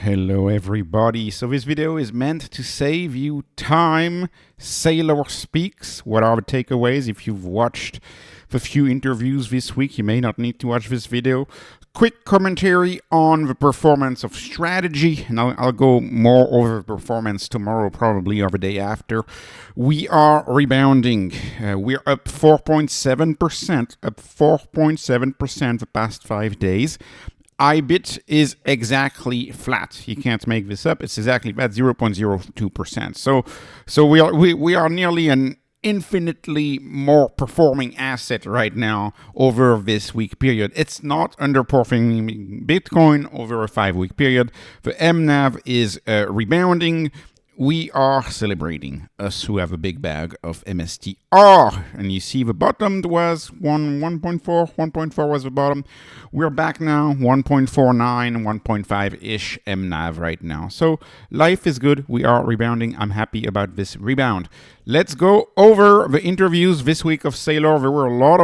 Hello everybody. So this video is meant to save you time. Saylor speaks. What are the takeaways? If you've watched the few interviews this week, you may not need to watch this video. Quick commentary on the performance of strategy, and I'll go more over the performance tomorrow, probably, or the day after. We are rebounding. We're up 4.7%, up 4.7% the past 5 days. IBIT is exactly flat. You can't make this up. It's exactly flat, 0.02%. So we are nearly an infinitely more performing asset right now over this week period. It's not underperforming Bitcoin over a 5-week period. The mNAV is rebounding. We are celebrating, us who have a big bag of MSTR. And you see the bottom was 1.4. 1.4 was the bottom. We're back now, 1.49, 1.5-ish mNAV right now. So life is good. We are rebounding. I'm happy about this rebound. Let's go over the interviews this week of Saylor. There were a lot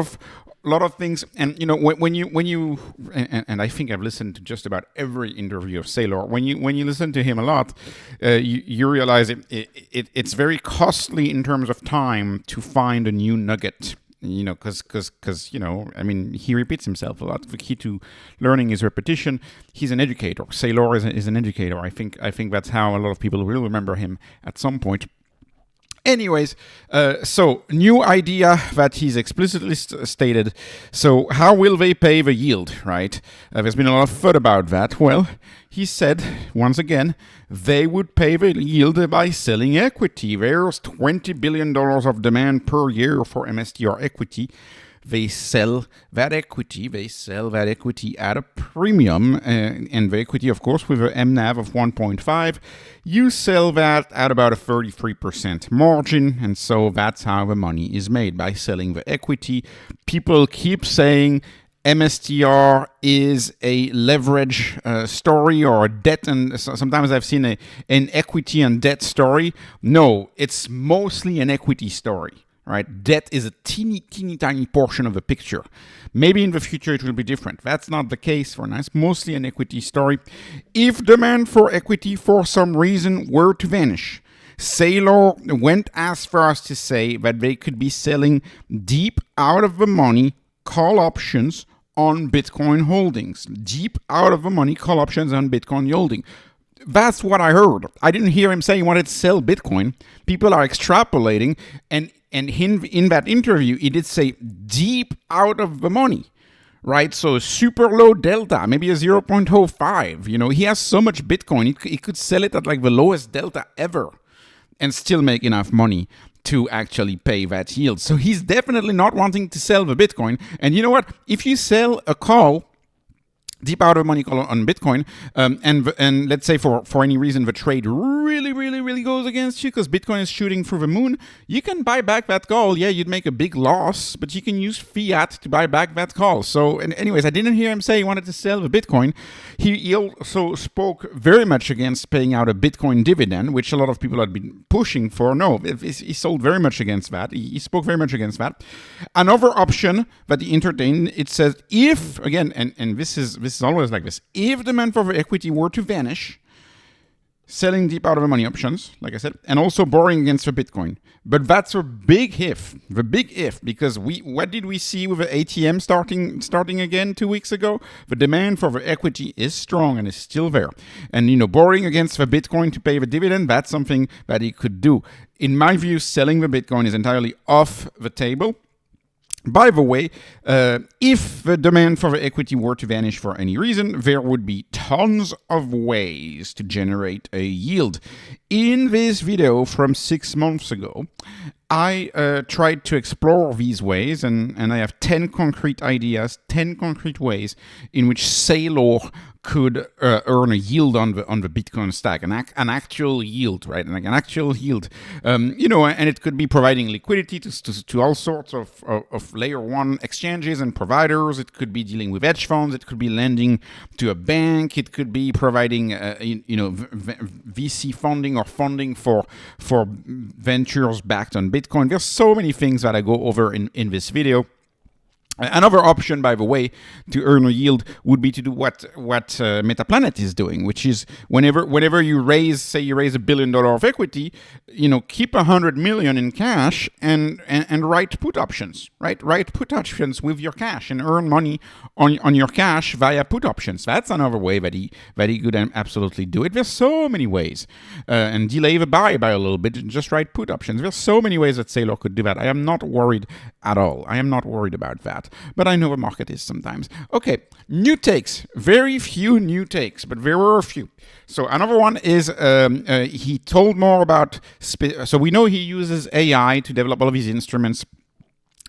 of things, and you know, when you and I think I've listened to just about every interview of Saylor. When you listen to him a lot, you realize it's very costly in terms of time to find a new nugget. You know, because you know, I mean, he repeats himself a lot. The key to learning is repetition. He's an educator. Saylor is an educator. I think that's how a lot of people will remember him at some point. Anyways, so new idea that he's explicitly stated. So how will they pay the yield, right? There's been a lot of thought about that. Well, he said, once again, they would pay the yield by selling equity. There's $20 billion of demand per year for MSTR equity. They sell that equity. At a premium, and the equity, of course, with an mNAV of 1.5, you sell that at about a 33% margin, and so that's how the money is made, by selling the equity. People keep saying MSTR is a leverage story or a debt, and sometimes I've seen an equity and debt story. No, it's mostly an equity story. Right? Debt is a teeny tiny portion of the picture. Maybe in the future it will be different. That's not the case for now. It's mostly an equity story. If demand for equity for some reason were to vanish, Saylor went as far as to say that they could be selling deep out of the money call options on Bitcoin holdings. Deep out of the money call options on Bitcoin holding. That's what I heard. I didn't hear him say he wanted to sell Bitcoin. People are extrapolating, and in that interview, he did say deep out of the money, right? So super low delta, maybe a 0.05. You know, he has so much Bitcoin, he could sell it at like the lowest delta ever and still make enough money to actually pay that yield. So he's definitely not wanting to sell the Bitcoin. And you know what? If you sell a call, deep out of money call on Bitcoin, and let's say for any reason the trade really goes against you because Bitcoin is shooting through the moon, you can buy back that call. Yeah, you'd make a big loss, but you can use fiat to buy back that call. So, and anyways, I didn't hear him say he wanted to sell the Bitcoin. He also spoke very much against paying out a Bitcoin dividend, which a lot of people had been pushing for. No, he sold very much against that. He spoke very much against that. Another option that he entertained, it says, if, again, and this is always like this, if demand for equity were to vanish, selling deep out of the money options, like I said, and also borrowing against the Bitcoin. But that's a big if, because what did we see with the ATM starting again 2 weeks ago? The demand for the equity is strong and is still there. And, you know, borrowing against the Bitcoin to pay the dividend, that's something that he could do. In my view, selling the Bitcoin is entirely off the table. By the way, if the demand for the equity were to vanish for any reason, there would be tons of ways to generate a yield. In this video from 6 months ago, I tried to explore these ways, and I have 10 concrete ideas, 10 concrete ways in which Saylor could earn a yield on the Bitcoin stack, an actual yield, right? Like an actual yield, you know, and it could be providing liquidity to all sorts of layer one exchanges and providers. It could be dealing with hedge funds. It could be lending to a bank. It could be providing, you know, VC funding or funding for ventures backed on Bitcoin. There's so many things that I go over in this video. Another option, by the way, to earn a yield would be to do what MetaPlanet is doing, which is whenever you raise $1 billion of equity, keep 100 million in cash and write put options, right? Write put options with your cash and earn money on your cash via put options. That's another way that he could absolutely do it. There's so many ways, and delay the buy by a little bit and just write put options. There's so many ways that Saylor could do that. I am not worried at all. I am not worried about that. But I know the market is sometimes. Okay, new takes. Very few new takes, but there were a few. So another one is he told more about... So we know he uses AI to develop all of his instruments.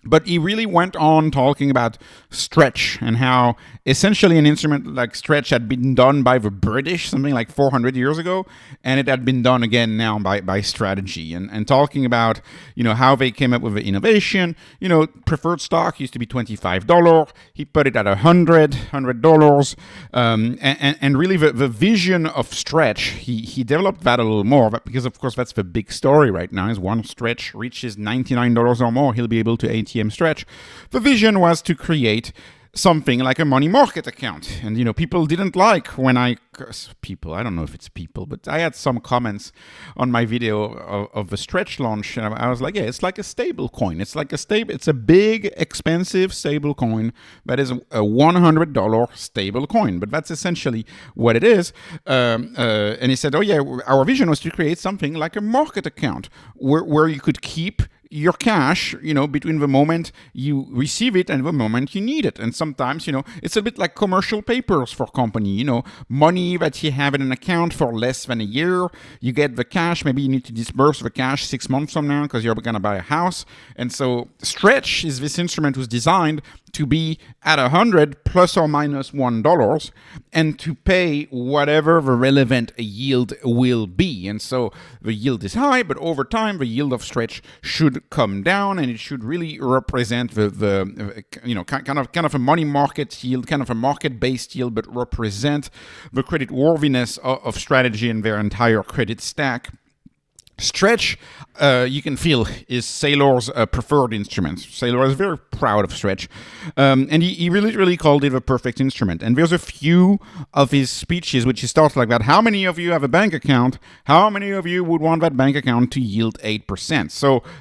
But he really went on talking about stretch and how essentially an instrument like stretch had been done by the British something like 400 years ago, and it had been done again now by strategy, and talking about how they came up with the innovation. Preferred stock used to be $25. He put it at $100, and really the vision of stretch. He developed that a little more, because of course that's the big story right now. Is one stretch reaches $99 or more, he'll be able to ATM stretch. The vision was to create something like a money market account. And, people didn't like when I don't know if it's people, but I had some comments on my video of the stretch launch. And I was like, yeah, it's like a stable coin. It's a big, expensive stable coin that is a $100 stable coin. But that's essentially what it is. And he said, oh yeah, our vision was to create something like a market account where you could keep your cash, between the moment you receive it and the moment you need it. And sometimes, it's a bit like commercial papers for company, money that you have in an account for less than a year. You get the cash, maybe you need to disburse the cash 6 months from now because you're going to buy a house. And so Stretch is this instrument was designed to be at 100 plus or minus $1 and to pay whatever the relevant yield will be. And so the yield is high, but over time the yield of Stretch should come down, and it should really represent the kind of a money market yield, kind of a market-based yield, but represent the credit worthiness of strategy and their entire credit stack. Stretch, you can feel, is Saylor's preferred instrument. Saylor is very proud of Stretch. And he really called it a perfect instrument. And there's a few of his speeches which he starts like that. How many of you have a bank account? How many of you would want that bank account to yield 8%?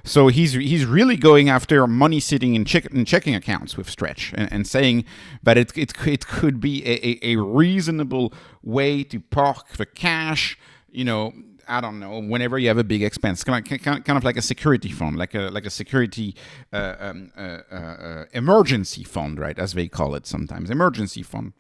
So he's really going after money sitting in checking accounts with Stretch and saying that it could be a reasonable way to park the cash, I don't know, whenever you have a big expense, kind of like a security fund, like a security emergency fund, right, as they call it sometimes, emergency fund.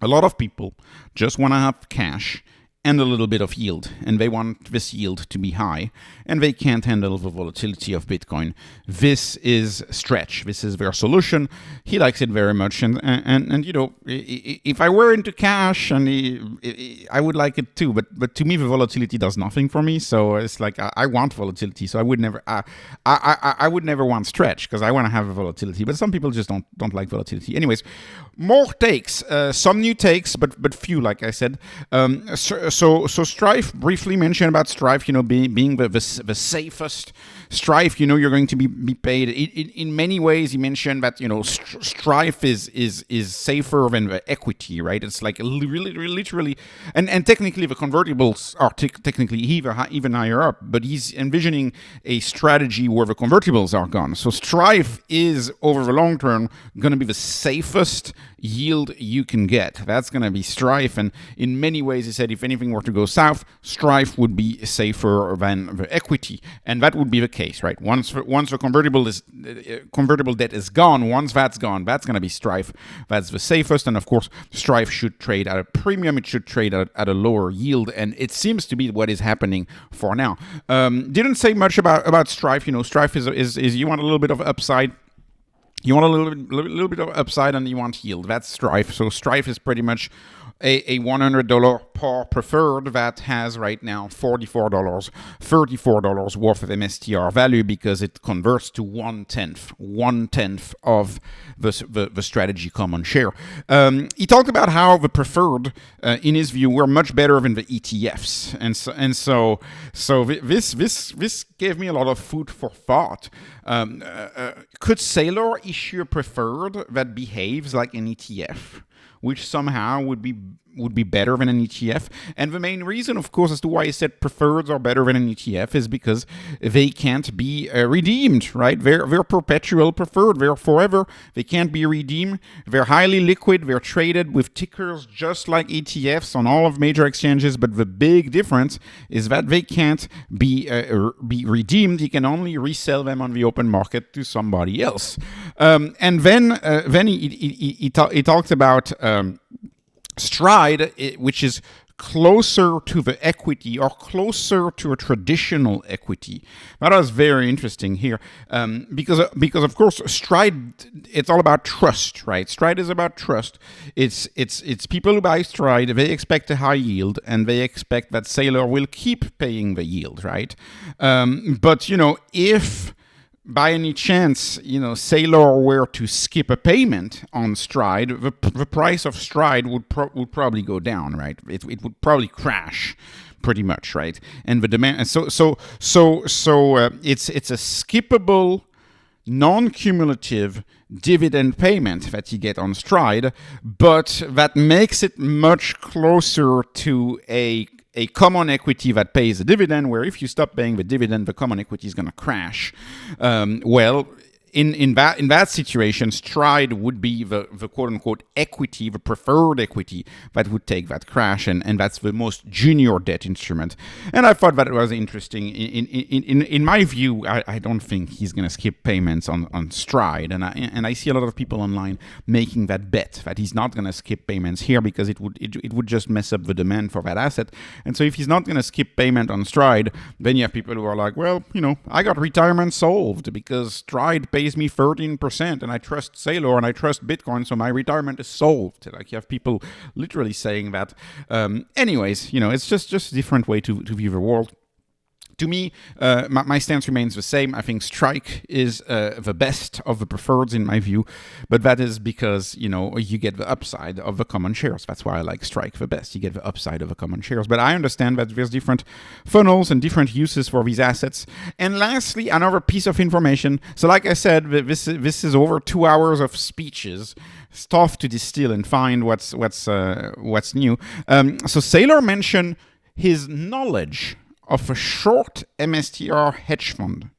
A lot of people just want to have cash and a little bit of yield, and they want this yield to be high, and they can't handle the volatility of Bitcoin. This is Stretch. This is their solution. He likes it very much, and if I were into cash, and I would like it too, but to me the volatility does nothing for me. So it's like I want volatility, so I would never want Stretch because I want to have a volatility. But some people just don't like volatility. Anyways, more takes, some new takes, but few, like I said. So Strife, briefly mentioned about Strife, being the safest. Strife, you're going to be paid. In many ways, he mentioned that, Strife is safer than the equity, right? It's like really, literally, and technically the convertibles are technically even higher up, but he's envisioning a strategy where the convertibles are gone. So Strife is, over the long term, going to be the safest yield you can get. That's going to be Strife, and in many ways, he said, if anything were to go south, Strife would be safer than the equity, and that would be the case, right? Once the convertible debt is gone, once that's gone, that's going to be Strife. That's the safest, and of course, Strife should trade at a premium. It should trade at a lower yield, and it seems to be what is happening for now. Didn't say much about Strife. Strife is you want a little bit of upside. You want a little bit of upside, and you want yield. That's Strife. So Strife is pretty much a $100 par preferred that has right now $44, $34 worth of MSTR value because it converts to one tenth of the strategy common share. He talked about how the preferred, in his view, were much better than the ETFs, and so this gave me a lot of food for thought. Could Saylor issue a preferred that behaves like an ETF, which somehow would be better than an ETF? And the main reason, of course, as to why I said preferreds are better than an ETF is because they can't be redeemed, right? They're perpetual preferred. They're forever. They can't be redeemed. They're highly liquid. They're traded with tickers just like ETFs on all of major exchanges. But the big difference is that they can't be redeemed. You can only resell them on the open market to somebody else. And then he talked about Stride, which is closer to the equity or closer to a traditional equity. That was very interesting here because of course Stride, it's all about trust, right? Stride is about trust. It's people who buy Stride, they expect a high yield and they expect that Saylor will keep paying the yield, right? But if by any chance, Saylor were to skip a payment on Stride, the price of Stride would probably go down, right? It would probably crash, pretty much, right? And the demand, so it's a skippable, non-cumulative dividend payment that you get on Stride, but that makes it much closer to a common equity that pays a dividend, where if you stop paying the dividend, the common equity is going to crash. In that situation, Stride would be the quote-unquote equity, the preferred equity that would take that crash, and that's the most junior debt instrument. And I thought that it was interesting. In my view, I don't think he's going to skip payments on Stride, and I see a lot of people online making that bet that he's not going to skip payments here because it would just mess up the demand for that asset. And so if he's not going to skip payment on Stride, then you have people who are like, well, I got retirement solved because Stride pays me 13% and I trust Saylor and I trust Bitcoin, so my retirement is solved. Like, you have people literally saying that. Anyways, it's just a different way to view the world. To me, my stance remains the same. I think Strike is the best of the preferreds in my view, but that is because, you get the upside of the common shares. That's why I like Strike the best. You get the upside of the common shares. But I understand that there's different funnels and different uses for these assets. And lastly, another piece of information. So like I said, this is over 2 hours of speeches. It's tough to distill and find what's new. So Saylor mentioned his knowledge of a short MSTR hedge fund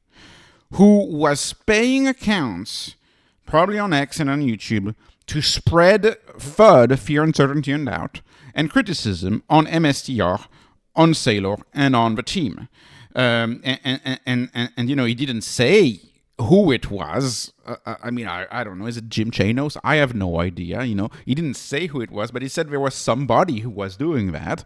who was paying accounts, probably on X and on YouTube, to spread FUD, fear, uncertainty, and doubt, and criticism on MSTR, on Saylor, and on the team. And he didn't say who it was. I don't know. Is it Jim Chanos? I have no idea. He didn't say who it was, but he said there was somebody who was doing that.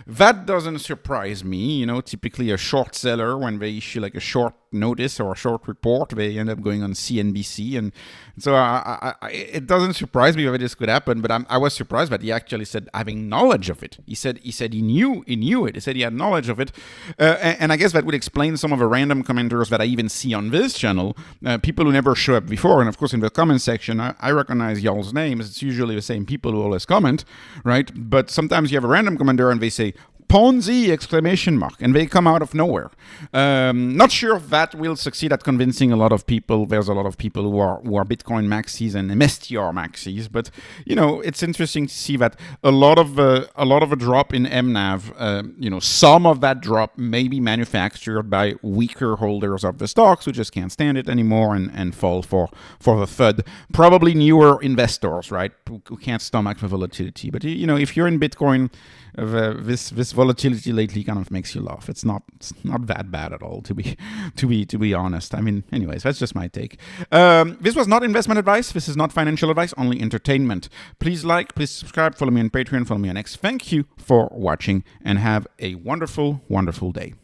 That doesn't surprise me. Typically a short seller, when they issue like a short notice or a short report, they end up going on CNBC. And so it doesn't surprise me that this could happen, but I was surprised that he actually said having knowledge of it. He said he knew it. He said he had knowledge of it. And I guess that would explain some of the random commenters that I even see on this channel, people who never show up before. And of course, in the comment section, I recognize y'all's names. It's usually the same people who always comment, right? But sometimes you have a random commenter and they say, Ponzi! And they come out of nowhere. Not sure if that will succeed at convincing a lot of people. There's a lot of people who are Bitcoin maxis and MSTR maxis, but it's interesting to see that a lot of a drop in mNAV. Some of that drop may be manufactured by weaker holders of the stocks who just can't stand it anymore and fall for the FUD. Probably newer investors, right, who can't stomach the volatility. But if you're in Bitcoin, this volatility lately kind of makes you laugh. It's not that bad at all, to be honest. Anyways, that's just my take. This was not investment advice. This is not financial advice, only entertainment. Please please subscribe, follow me on Patreon, follow me on X. Thank you for watching and have a wonderful, wonderful day.